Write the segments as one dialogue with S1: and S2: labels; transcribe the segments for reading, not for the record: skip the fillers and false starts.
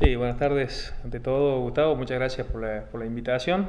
S1: Sí, buenas tardes. Ante todo, Gustavo, muchas gracias por la invitación.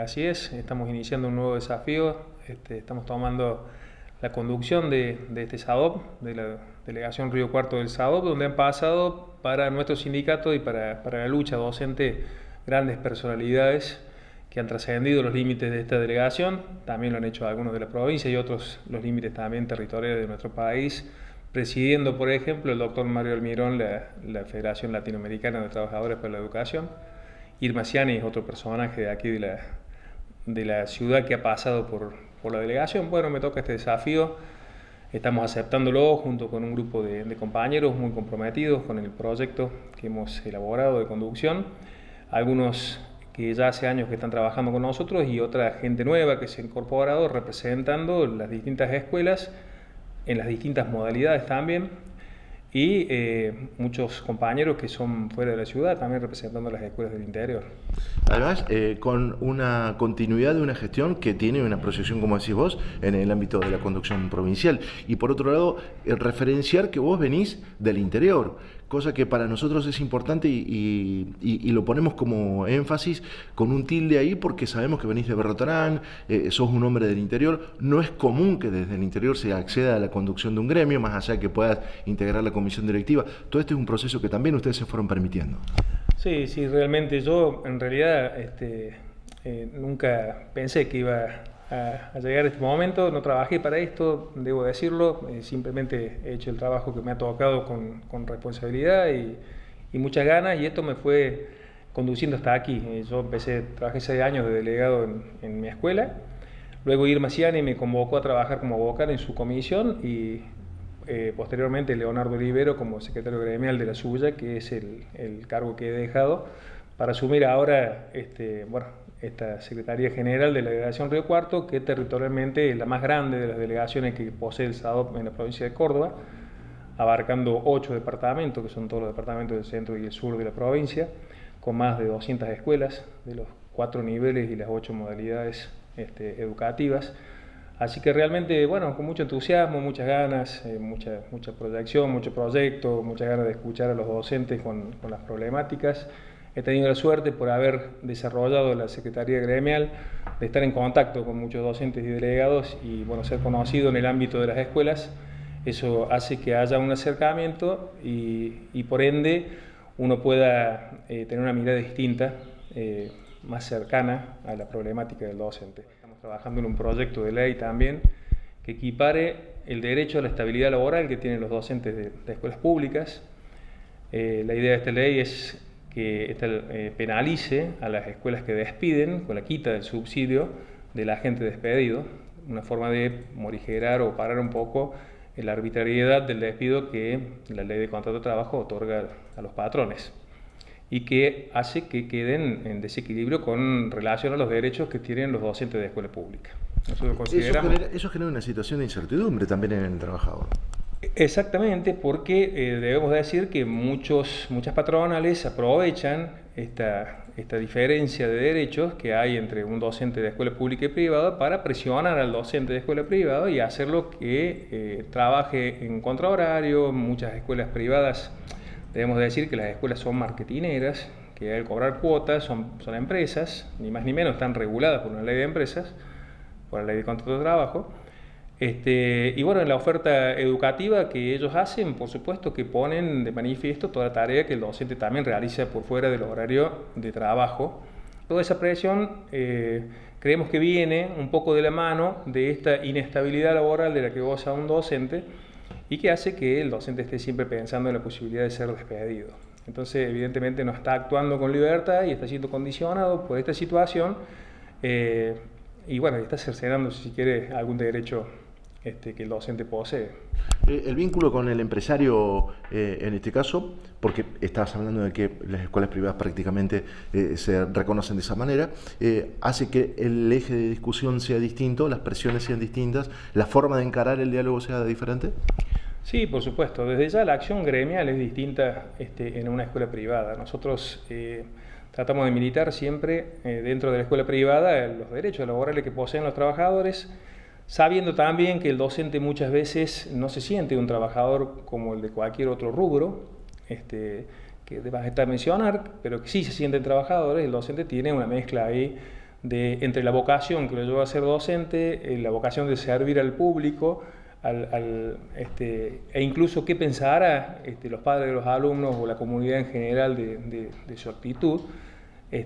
S1: Así es, estamos iniciando un nuevo desafío. Estamos tomando la conducción de este SADOP, de la Delegación Río Cuarto del SADOP, donde han pasado para nuestro sindicato y para la lucha docente grandes personalidades que han trascendido los límites de esta delegación. También lo han hecho algunos de la provincia y otros los límites también territoriales de nuestro país, presidiendo, por ejemplo, el doctor Mario Almirón, la Federación Latinoamericana de Trabajadores para la Educación. Irma Ciani es otro personaje de aquí de la ciudad que ha pasado por la delegación. Bueno, me toca este desafío. Estamos aceptándolo junto con un grupo de compañeros muy comprometidos con el proyecto que hemos elaborado de conducción. Algunos que ya hace años que están trabajando con nosotros y otra gente nueva que se ha incorporado representando las distintas escuelas en las distintas modalidades también, y muchos compañeros que son fuera de la ciudad también representando las escuelas del interior.
S2: Además, con una continuidad de una gestión que tiene una proyección, como decís vos, en el ámbito de la conducción provincial. Y por otro lado, referenciar que vos venís del interior, cosa que para nosotros es importante y lo ponemos como énfasis con un tilde ahí porque sabemos que venís de Berrotarán, sos un hombre del interior. No es común que desde el interior se acceda a la conducción de un gremio, más allá de que puedas integrar la comisión directiva. Todo este es un proceso que también ustedes se fueron permitiendo.
S1: Sí, sí, realmente yo en realidad nunca pensé que iba a llegar a este momento, no trabajé para esto, debo decirlo, simplemente he hecho el trabajo que me ha tocado con responsabilidad y muchas ganas, y esto me fue conduciendo hasta aquí. Yo trabajé 6 años de delegado en mi escuela, luego Irma Ciani me convocó a trabajar como vocal en su comisión y posteriormente Leonardo Olivero como secretario gremial de la suya, que es el cargo que he dejado para asumir ahora esta Secretaría General de la Delegación Río Cuarto, que territorialmente es la más grande de las delegaciones que posee el SADOP en la provincia de Córdoba, abarcando 8 departamentos, que son todos los departamentos del centro y el sur de la provincia, con más de 200 escuelas de los 4 niveles y las 8 modalidades educativas. Así que realmente, bueno, con mucho entusiasmo, muchas ganas, mucha proyección, mucho proyecto, muchas ganas de escuchar a los docentes con las problemáticas. He tenido la suerte por haber desarrollado la Secretaría Gremial, de estar en contacto con muchos docentes y delegados y, bueno, ser conocido en el ámbito de las escuelas. Eso hace que haya un acercamiento y por ende uno pueda tener una mirada distinta, más cercana a la problemática del docente. Estamos trabajando en un proyecto de ley también que equipare el derecho a la estabilidad laboral que tienen los docentes de escuelas públicas. La idea de esta ley es que penalice a las escuelas que despiden con la quita del subsidio del agente despedido, una forma de morigerar o parar un poco la arbitrariedad del despido que la ley de contrato de trabajo otorga a los patrones y que hace que queden en desequilibrio con relación a los derechos que tienen los docentes de escuela pública. Nosotros consideramos...
S2: Eso genera una situación de incertidumbre también en el trabajador.
S1: Exactamente, porque debemos decir que muchas patronales aprovechan esta diferencia de derechos que hay entre un docente de escuela pública y privada para presionar al docente de escuela privada y hacerlo que trabaje en contrahorario. Muchas escuelas privadas, debemos decir que las escuelas son marketineras, que al cobrar cuotas son empresas, ni más ni menos, están reguladas por una ley de empresas, por la ley de contrato de trabajo. Y bueno, en la oferta educativa que ellos hacen, por supuesto que ponen de manifiesto toda la tarea que el docente también realiza por fuera del horario de trabajo. Toda esa presión creemos que viene un poco de la mano de esta inestabilidad laboral de la que goza un docente y que hace que el docente esté siempre pensando en la posibilidad de ser despedido. Entonces, evidentemente no está actuando con libertad y está siendo condicionado por esta situación y bueno, está cercenando, si quiere, algún derecho que el docente posee.
S2: El vínculo con el empresario, en este caso, porque estabas hablando de que las escuelas privadas prácticamente se reconocen de esa manera, hace que el eje de discusión sea distinto, las presiones sean distintas, la forma de encarar el diálogo sea diferente.
S1: Sí, por supuesto. Desde ya la acción gremial es distinta en una escuela privada. Nosotros tratamos de militar siempre dentro de la escuela privada los derechos laborales que poseen los trabajadores, sabiendo también que el docente muchas veces no se siente un trabajador como el de cualquier otro rubro, que de bajeta mencionar, pero que sí se sienten trabajadores. El docente tiene una mezcla ahí entre la vocación que lo lleva a ser docente, la vocación de servir al público, e incluso qué pensará los padres de los alumnos o la comunidad en general de su actitud.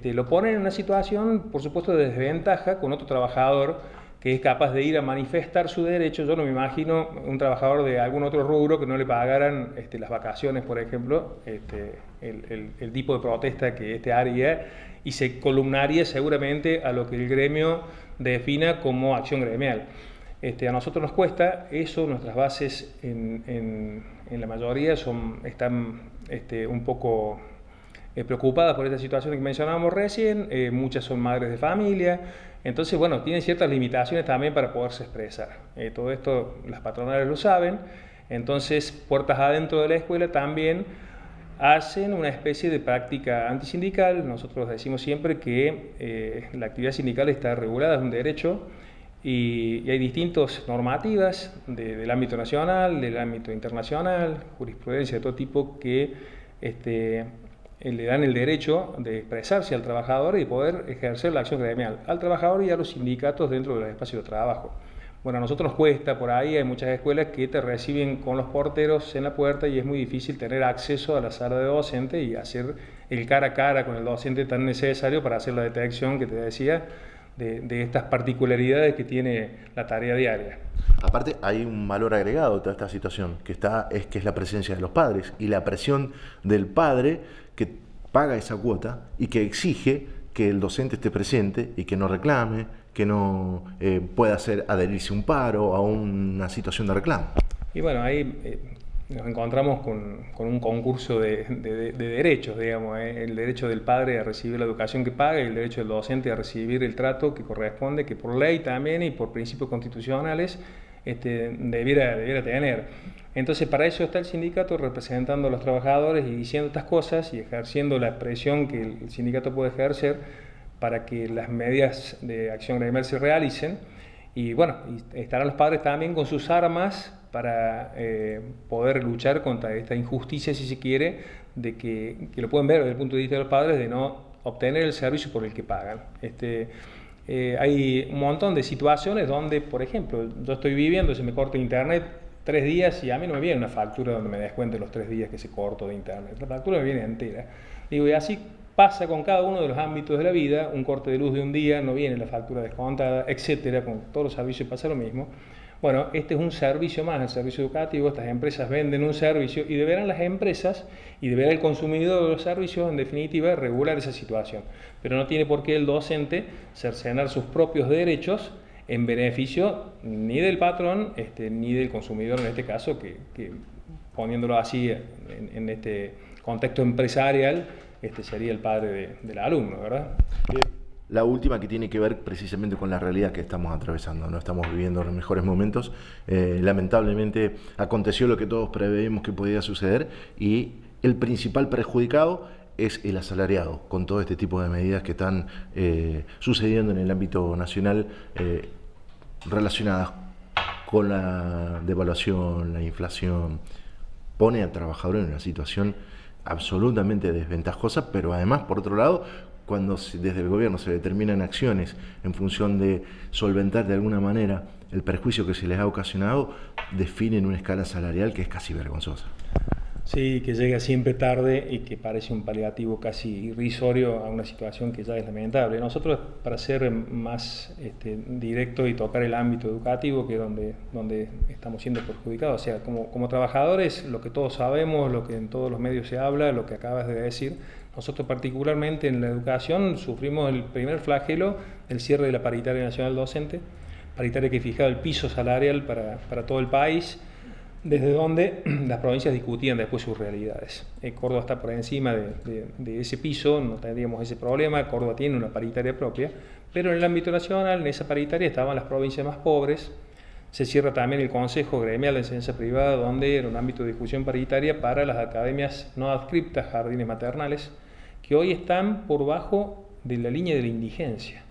S1: Lo pone en una situación, por supuesto, de desventaja con otro trabajador que es capaz de ir a manifestar su derecho. Yo no me imagino un trabajador de algún otro rubro que no le pagaran las vacaciones, por ejemplo, el tipo de protesta que haría, y se columnaría seguramente a lo que el gremio defina como acción gremial. A nosotros nos cuesta eso, nuestras bases en la mayoría están un poco preocupadas por esta situación que mencionábamos recién, muchas son madres de familia, entonces bueno, tienen ciertas limitaciones también para poderse expresar. Todo esto las patronales lo saben, entonces puertas adentro de la escuela también hacen una especie de práctica antisindical. Nosotros decimos siempre que la actividad sindical está regulada, es un derecho, y hay distintas normativas del ámbito nacional, del ámbito internacional, jurisprudencia de todo tipo que le dan el derecho de expresarse al trabajador y poder ejercer la acción gremial al trabajador y a los sindicatos dentro de los espacios de trabajo. Bueno, a nosotros nos cuesta, por ahí hay muchas escuelas que te reciben con los porteros en la puerta y es muy difícil tener acceso a la sala de docente y hacer el cara a cara con el docente tan necesario para hacer la detección que te decía de estas particularidades que tiene la tarea diaria.
S2: Aparte, hay un valor agregado a toda esta situación, que es la presencia de los padres y la presión del padre que paga esa cuota y que exige que el docente esté presente y que no reclame, que no pueda adherirse a un paro o a una situación de reclamo.
S1: Y bueno, ahí nos encontramos con un concurso de derechos, digamos, el derecho del padre a recibir la educación que paga y el derecho del docente a recibir el trato que corresponde, que por ley también y por principios constitucionales debiera tener. Entonces, para eso está el sindicato representando a los trabajadores y diciendo estas cosas y ejerciendo la presión que el sindicato puede ejercer para que las medidas de acción gremial se realicen. Y bueno, estarán los padres también con sus armas para poder luchar contra esta injusticia, si se quiere, de que lo pueden ver desde el punto de vista de los padres, de no obtener el servicio por el que pagan. Hay un montón de situaciones donde, por ejemplo, yo estoy viviendo, se me corta internet 3 días y a mí no me viene una factura donde me descuente los 3 días que se cortó de internet. La factura me viene entera. Digo, y así pasa con cada uno de los ámbitos de la vida. Un corte de luz de un día no viene la factura descontada, etcétera. Con todos los servicios pasa lo mismo. Bueno, este es un servicio más, el servicio educativo. Estas empresas venden un servicio y deberán las empresas y deberá el consumidor de los servicios, en definitiva, regular esa situación. Pero no tiene por qué el docente cercenar sus propios derechos en beneficio ni del patrón ni del consumidor, en este caso, que poniéndolo así en este contexto empresarial, sería el padre del alumno, ¿verdad?
S2: La última, que tiene que ver precisamente con la realidad que estamos atravesando, no estamos viviendo los mejores momentos. Lamentablemente aconteció lo que todos preveíamos que podía suceder y el principal perjudicado es el asalariado, con todo este tipo de medidas que están sucediendo en el ámbito nacional relacionadas con la devaluación, la inflación. Pone al trabajador en una situación absolutamente desventajosa, pero además, por otro lado, cuando desde el gobierno se determinan acciones en función de solventar de alguna manera el perjuicio que se les ha ocasionado, definen una escala salarial que es casi vergonzosa.
S1: Sí, que llega siempre tarde y que parece un paliativo casi irrisorio a una situación que ya es lamentable. Nosotros, para ser más directo y tocar el ámbito educativo, que es donde estamos siendo perjudicados, o sea, como trabajadores, lo que todos sabemos, lo que en todos los medios se habla, lo que acabas de decir, nosotros particularmente en la educación sufrimos el primer flagelo del cierre de la paritaria nacional docente, paritaria que fijaba el piso salarial para todo el país, desde donde las provincias discutían después sus realidades. Córdoba está por encima de ese piso, no tendríamos ese problema. Córdoba tiene una paritaria propia, pero en el ámbito nacional, en esa paritaria estaban las provincias más pobres. Se cierra también el Consejo Gremial de Enseñanza Privada, donde era un ámbito de discusión paritaria para las academias no adscriptas, jardines maternales, que hoy están por bajo de la línea de la indigencia.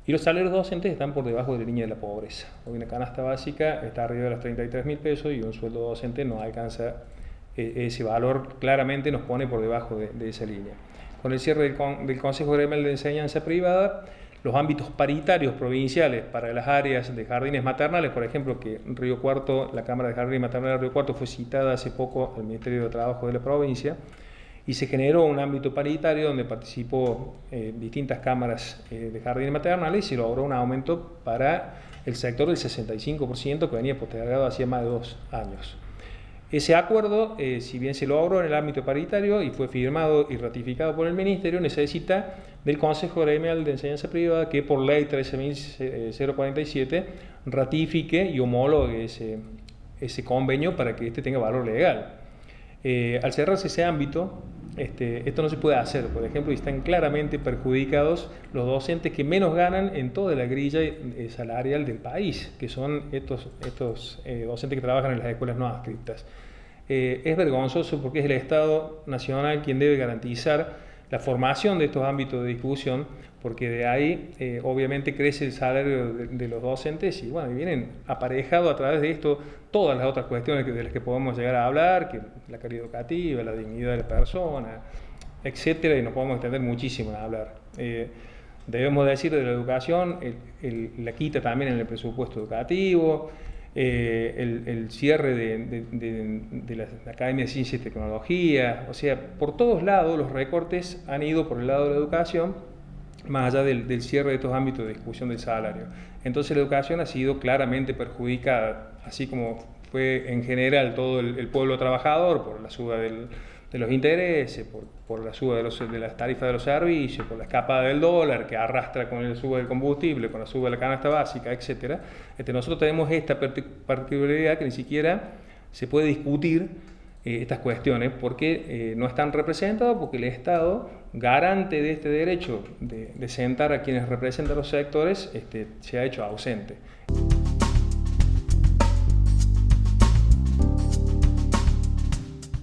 S1: Y los salarios docentes están por debajo de la línea de la pobreza. Hoy una canasta básica está arriba de los 33.000 pesos y un sueldo docente no alcanza ese valor claramente nos pone por debajo de esa línea. Con el cierre del Consejo Gremial de Enseñanza Privada, los ámbitos paritarios provinciales para las áreas de jardines maternales, por ejemplo, que en Río Cuarto, la Cámara de Jardines Maternales de Río Cuarto fue citada hace poco al Ministerio de Trabajo de la provincia, y se generó un ámbito paritario donde participó distintas cámaras de jardines maternales y se logró un aumento para el sector del 65% que venía postergado hacía más de 2 años. Ese acuerdo, si bien se logró en el ámbito paritario y fue firmado y ratificado por el Ministerio, necesita del Consejo Gremial de Enseñanza Privada que por ley 13.047 ratifique y homologue ese convenio para que este tenga valor legal. Al cerrarse ese ámbito, esto no se puede hacer, por ejemplo, y están claramente perjudicados los docentes que menos ganan en toda la grilla salarial del país, que son estos docentes que trabajan en las escuelas no adscritas. Es vergonzoso porque es el Estado Nacional quien debe garantizar la formación de estos ámbitos de discusión, porque de ahí obviamente crece el salario de los docentes y bueno, vienen aparejados a través de esto todas las otras cuestiones de las que podemos llegar a hablar, que la calidad educativa, la dignidad de la persona, etcétera, y nos podemos extender muchísimo en hablar. Debemos decir de la educación, la quita también en el presupuesto educativo, el cierre de la Academia de Ciencia y Tecnología, o sea, por todos lados los recortes han ido por el lado de la educación, más allá del cierre de estos ámbitos de discusión del salario. Entonces la educación ha sido claramente perjudicada, así como fue en general todo el pueblo trabajador por la suba de los intereses, por la suba de las tarifas de los servicios, por la escapada del dólar que arrastra con la suba del combustible, con la suba de la canasta básica, etc. Nosotros tenemos esta particularidad que ni siquiera se puede discutir estas cuestiones porque no están representados, porque el Estado, garante de este derecho de sentar a quienes representan los sectores, se ha hecho ausente.